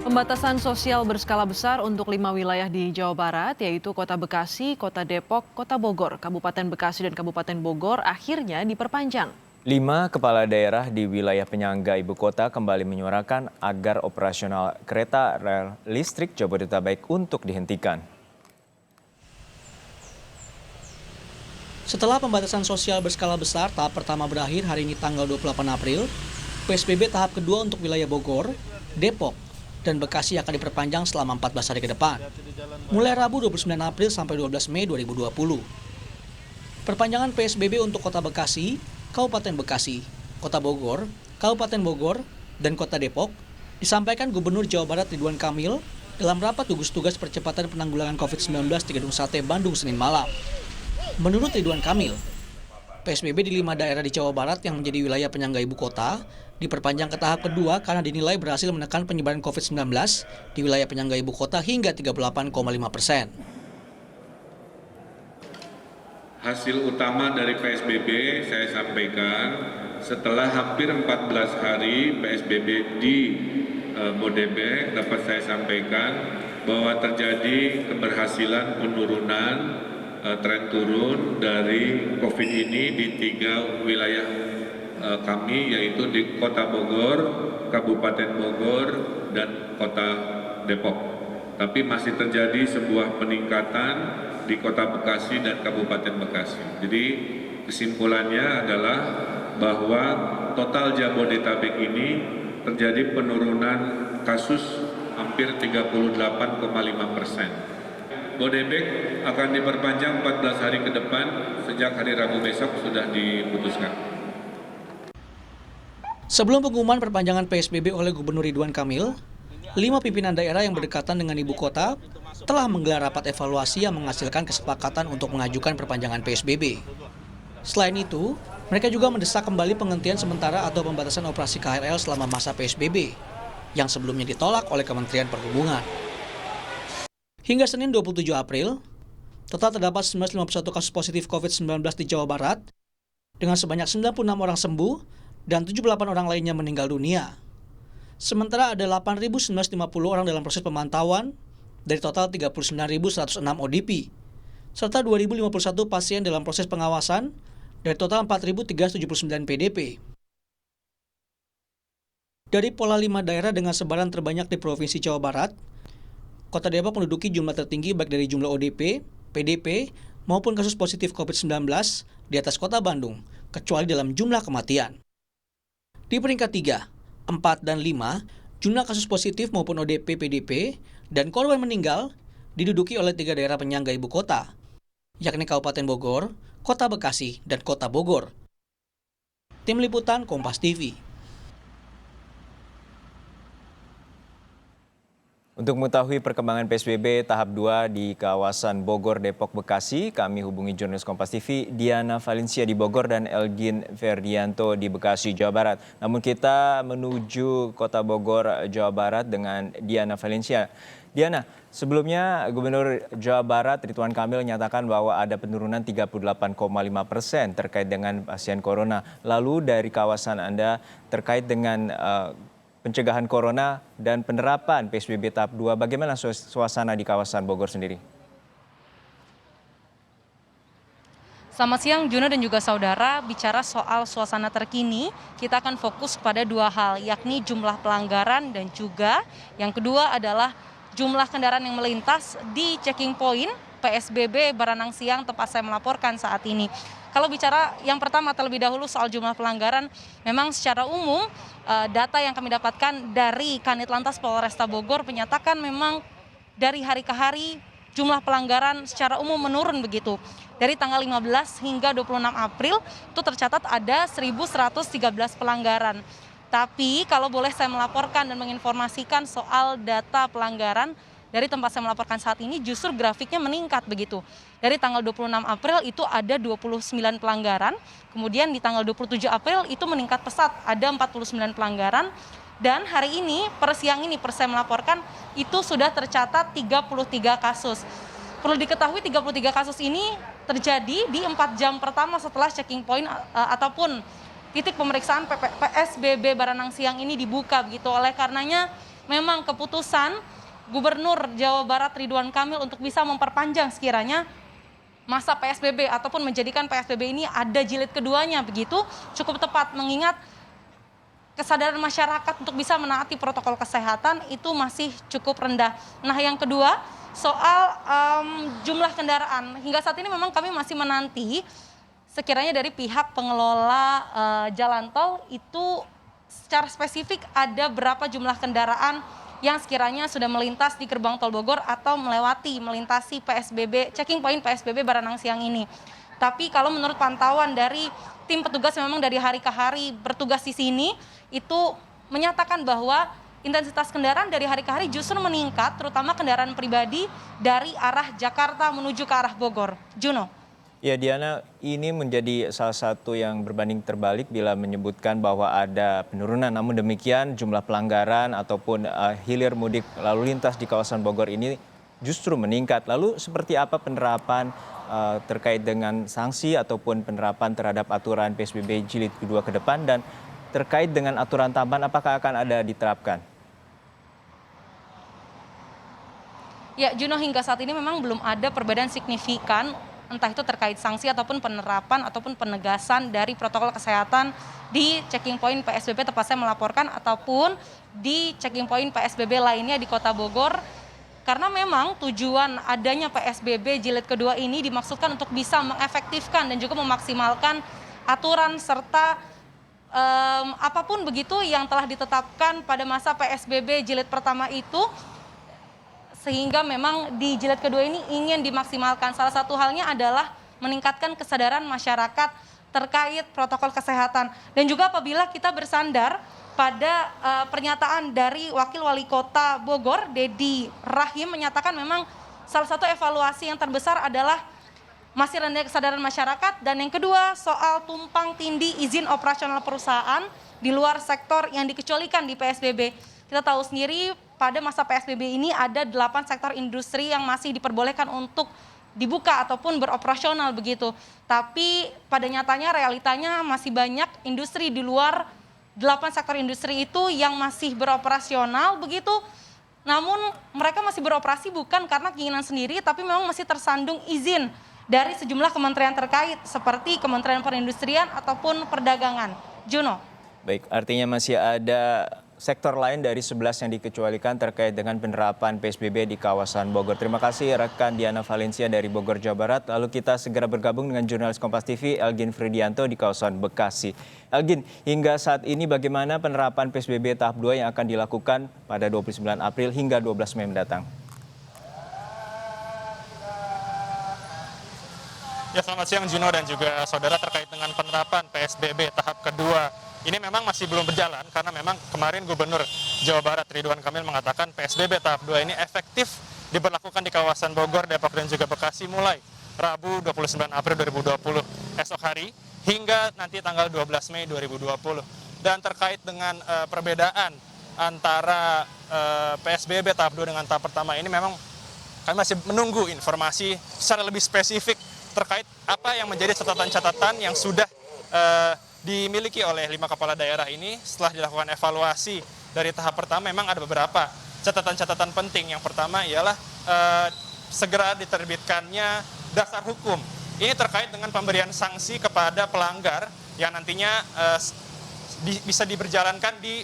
Pembatasan sosial berskala besar untuk 5 wilayah di Jawa Barat, yaitu Kota Bekasi, Kota Depok, Kota Bogor, Kabupaten Bekasi, dan Kabupaten Bogor akhirnya diperpanjang. 5 kepala daerah di wilayah penyangga ibu kota kembali menyuarakan agar operasional kereta rel listrik Jabodetabek untuk dihentikan. Setelah pembatasan sosial berskala besar tahap pertama berakhir hari ini tanggal 28 April, PSBB tahap kedua untuk wilayah Bogor, Depok, dan Bekasi akan diperpanjang selama 14 hari ke depan, mulai Rabu 29 April sampai 12 Mei 2020. Perpanjangan PSBB untuk Kota Bekasi, Kabupaten Bekasi, Kota Bogor, Kabupaten Bogor, dan Kota Depok disampaikan Gubernur Jawa Barat Ridwan Kamil dalam rapat gugus tugas percepatan penanggulangan COVID-19 di Gedung Sate Bandung Senin malam. Menurut Ridwan Kamil, PSBB di 5 daerah di Jawa Barat yang menjadi wilayah penyangga ibu kota diperpanjang ke tahap kedua karena dinilai berhasil menekan penyebaran COVID-19 di wilayah penyangga ibu kota hingga 38,5%. Hasil utama dari PSBB saya sampaikan setelah hampir 14 hari PSBB di Bodebek dapat saya sampaikan bahwa terjadi keberhasilan penurunan tren turun dari COVID ini di 3 wilayah kami, yaitu di Kota Bogor, Kabupaten Bogor, dan Kota Depok. Tapi masih terjadi sebuah peningkatan di Kota Bekasi dan Kabupaten Bekasi. Jadi kesimpulannya adalah bahwa total Jabodetabek ini terjadi penurunan kasus hampir 38,5%. Bodebek akan diperpanjang 14 hari ke depan, sejak hari Rabu besok sudah diputuskan. Sebelum pengumuman perpanjangan PSBB oleh Gubernur Ridwan Kamil, 5 pimpinan daerah yang berdekatan dengan ibu kota telah menggelar rapat evaluasi yang menghasilkan kesepakatan untuk mengajukan perpanjangan PSBB. Selain itu, mereka juga mendesak kembali penghentian sementara atau pembatasan operasi KRL selama masa PSBB, yang sebelumnya ditolak oleh Kementerian Perhubungan. Hingga Senin 27 April, total terdapat 951 kasus positif COVID-19 di Jawa Barat, dengan sebanyak 96 orang sembuh dan 78 orang lainnya meninggal dunia. Sementara ada 8.950 orang dalam proses pemantauan dari total 39.106 ODP, serta 2.051 pasien dalam proses pengawasan dari total 4.379 PDP. Dari pola 5 daerah dengan sebaran terbanyak di Provinsi Jawa Barat, Kota Depok menduduki jumlah tertinggi baik dari jumlah ODP, PDP, maupun kasus positif COVID-19 di atas Kota Bandung, kecuali dalam jumlah kematian. Di peringkat 3, 4, dan 5, jumlah kasus positif maupun ODP, PDP, dan korban meninggal diduduki oleh 3 daerah penyangga ibu kota, yakni Kabupaten Bogor, Kota Bekasi, dan Kota Bogor. Tim Liputan Kompas TV. Untuk mengetahui perkembangan PSBB tahap 2 di kawasan Bogor, Depok, Bekasi, kami hubungi jurnalis Kompas TV Diana Valencia di Bogor dan Elgin Ferdianto di Bekasi, Jawa Barat. Namun kita menuju Kota Bogor, Jawa Barat dengan Diana Valencia. Diana, sebelumnya Gubernur Jawa Barat Ridwan Kamil menyatakan bahwa ada penurunan 38,5% terkait dengan pasien corona. Lalu dari kawasan Anda terkait dengan pencegahan corona dan penerapan PSBB tahap 2, bagaimana suasana di kawasan Bogor sendiri? Selamat siang Juno dan juga saudara, bicara soal suasana terkini, kita akan fokus pada 2 hal, yakni jumlah pelanggaran dan juga yang kedua adalah jumlah kendaraan yang melintas di checking point PSBB Baranang Siang tempat saya melaporkan saat ini. Kalau bicara yang pertama terlebih dahulu soal jumlah pelanggaran, memang secara umum data yang kami dapatkan dari Kanit Lantas Polresta Bogor menyatakan memang dari hari ke hari jumlah pelanggaran secara umum menurun begitu. Dari tanggal 15 hingga 26 April itu tercatat ada 1.113 pelanggaran. Tapi kalau boleh saya melaporkan dan menginformasikan soal data pelanggaran, dari tempat saya melaporkan saat ini justru grafiknya meningkat begitu. Dari tanggal 26 April itu ada 29 pelanggaran, kemudian di tanggal 27 April itu meningkat pesat, ada 49 pelanggaran, dan hari ini per siang ini per saya melaporkan itu sudah tercatat 33 kasus. Perlu diketahui 33 kasus ini terjadi di 4 jam pertama setelah checking point ataupun titik pemeriksaan PSBB Baranang Siang ini dibuka begitu. Oleh karenanya memang keputusan Gubernur Jawa Barat Ridwan Kamil untuk bisa memperpanjang sekiranya masa PSBB ataupun menjadikan PSBB ini ada jilid keduanya begitu cukup tepat, mengingat kesadaran masyarakat untuk bisa menaati protokol kesehatan itu masih cukup rendah. Nah, yang kedua soal jumlah kendaraan, hingga saat ini memang kami masih menanti sekiranya dari pihak pengelola jalan tol itu secara spesifik ada berapa jumlah kendaraan yang sekiranya sudah melintas di gerbang tol Bogor atau melintasi PSBB, checking point PSBB Baranang Siang ini. Tapi kalau menurut pantauan dari tim petugas memang dari hari ke hari bertugas di sini, itu menyatakan bahwa intensitas kendaraan dari hari ke hari justru meningkat, terutama kendaraan pribadi dari arah Jakarta menuju ke arah Bogor. Juno. Ya Diana, ini menjadi salah satu yang berbanding terbalik bila menyebutkan bahwa ada penurunan. Namun demikian jumlah pelanggaran ataupun hilir mudik lalu lintas di kawasan Bogor ini justru meningkat. Lalu seperti apa penerapan terkait dengan sanksi ataupun penerapan terhadap aturan PSBB jilid kedua ke depan, dan terkait dengan aturan tambahan apakah akan ada diterapkan? Ya Juno, hingga saat ini memang belum ada perbedaan signifikan entah itu terkait sanksi ataupun penerapan ataupun penegasan dari protokol kesehatan di checking point PSBB tempat saya melaporkan ataupun di checking point PSBB lainnya di Kota Bogor. Karena memang tujuan adanya PSBB jilid kedua ini dimaksudkan untuk bisa mengefektifkan dan juga memaksimalkan aturan serta apapun begitu yang telah ditetapkan pada masa PSBB jilid pertama itu, sehingga memang di jilid kedua ini ingin dimaksimalkan. Salah satu halnya adalah meningkatkan kesadaran masyarakat terkait protokol kesehatan. Dan juga apabila kita bersandar pada pernyataan dari Wakil Wali Kota Bogor, Dedi Rahim, menyatakan memang salah satu evaluasi yang terbesar adalah masih rendah kesadaran masyarakat, dan yang kedua soal tumpang tindih izin operasional perusahaan di luar sektor yang dikecualikan di PSBB. Kita tahu sendiri pada masa PSBB ini ada 8 sektor industri yang masih diperbolehkan untuk dibuka ataupun beroperasional begitu. Tapi pada nyatanya realitanya masih banyak industri di luar 8 sektor industri itu yang masih beroperasional begitu. Namun mereka masih beroperasi bukan karena keinginan sendiri, tapi memang masih tersandung izin dari sejumlah kementerian terkait seperti Kementerian Perindustrian ataupun Perdagangan. Juno. Baik, artinya masih ada sektor lain dari 11 yang dikecualikan terkait dengan penerapan PSBB di kawasan Bogor. Terima kasih rekan Diana Valencia dari Bogor, Jawa Barat. Lalu kita segera bergabung dengan jurnalis Kompas TV Elgin Fridianto di kawasan Bekasi. Elgin, hingga saat ini bagaimana penerapan PSBB tahap 2 yang akan dilakukan pada 29 April hingga 12 Mei mendatang? Ya, selamat siang Juno dan juga saudara. Terkait dengan penerapan PSBB tahap kedua, ini memang masih belum berjalan karena memang kemarin Gubernur Jawa Barat Ridwan Kamil mengatakan PSBB tahap 2 ini efektif diberlakukan di kawasan Bogor, Depok dan juga Bekasi mulai Rabu 29 April 2020 esok hari hingga nanti tanggal 12 Mei 2020. Dan terkait dengan perbedaan antara PSBB tahap 2 dengan tahap pertama ini, memang kami masih menunggu informasi secara lebih spesifik terkait apa yang menjadi catatan-catatan yang sudah dimiliki oleh 5 kepala daerah ini. Setelah dilakukan evaluasi dari tahap pertama, memang ada beberapa catatan-catatan penting. Yang pertama ialah segera diterbitkannya dasar hukum. Ini terkait dengan pemberian sanksi kepada pelanggar yang nantinya bisa diberjalankan di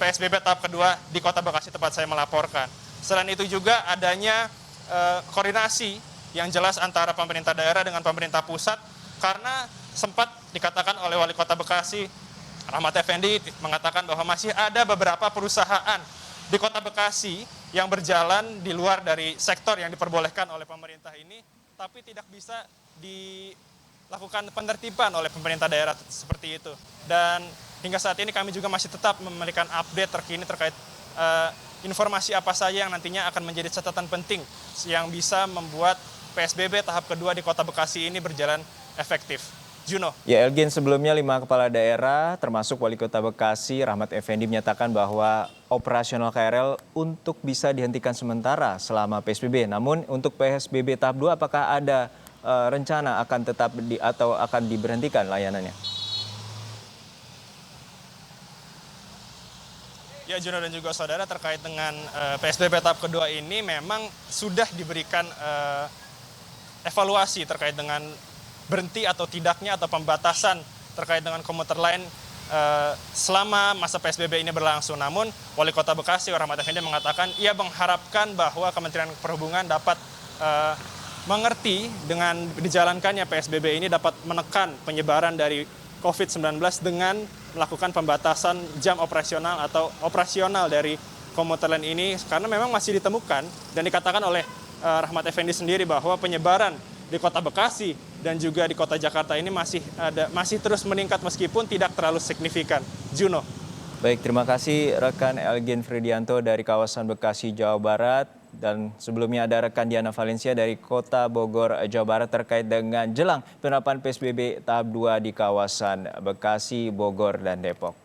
PSBB tahap kedua di Kota Bekasi tempat saya melaporkan. Selain itu juga adanya koordinasi yang jelas antara pemerintah daerah dengan pemerintah pusat, karena sempat dikatakan oleh Wali Kota Bekasi Rahmat Effendi mengatakan bahwa masih ada beberapa perusahaan di Kota Bekasi yang berjalan di luar dari sektor yang diperbolehkan oleh pemerintah ini, tapi tidak bisa dilakukan penertiban oleh pemerintah daerah seperti itu. Dan hingga saat ini kami juga masih tetap memberikan update terkini terkait informasi apa saja yang nantinya akan menjadi catatan penting yang bisa membuat PSBB tahap kedua di Kota Bekasi ini berjalan efektif. Juno. Ya Elgin, sebelumnya 5 kepala daerah termasuk Wali Kota Bekasi Rahmat Effendi menyatakan bahwa operasional KRL untuk bisa dihentikan sementara selama PSBB. Namun untuk PSBB tahap 2 apakah ada rencana akan tetap atau akan diberhentikan layanannya? Ya, Juno dan juga saudara, terkait dengan PSBB tahap kedua ini memang sudah diberikan evaluasi terkait dengan berhenti atau tidaknya atau pembatasan terkait dengan komuter lain selama masa PSBB ini berlangsung. Namun Wali Kota Bekasi Rahmat Effendi mengatakan ia mengharapkan bahwa Kementerian Perhubungan dapat mengerti dengan dijalankannya PSBB ini dapat menekan penyebaran dari COVID-19 dengan melakukan pembatasan jam operasional atau operasional dari komuter lain ini, karena memang masih ditemukan dan dikatakan oleh Rahmat Effendi sendiri bahwa penyebaran di Kota Bekasi dan juga di Kota Jakarta ini masih terus meningkat meskipun tidak terlalu signifikan. Juno. Baik, terima kasih rekan Elgin Fridianto dari kawasan Bekasi, Jawa Barat. Dan sebelumnya ada rekan Diana Valencia dari Kota Bogor, Jawa Barat terkait dengan jelang penerapan PSBB tahap 2 di kawasan Bekasi, Bogor, dan Depok.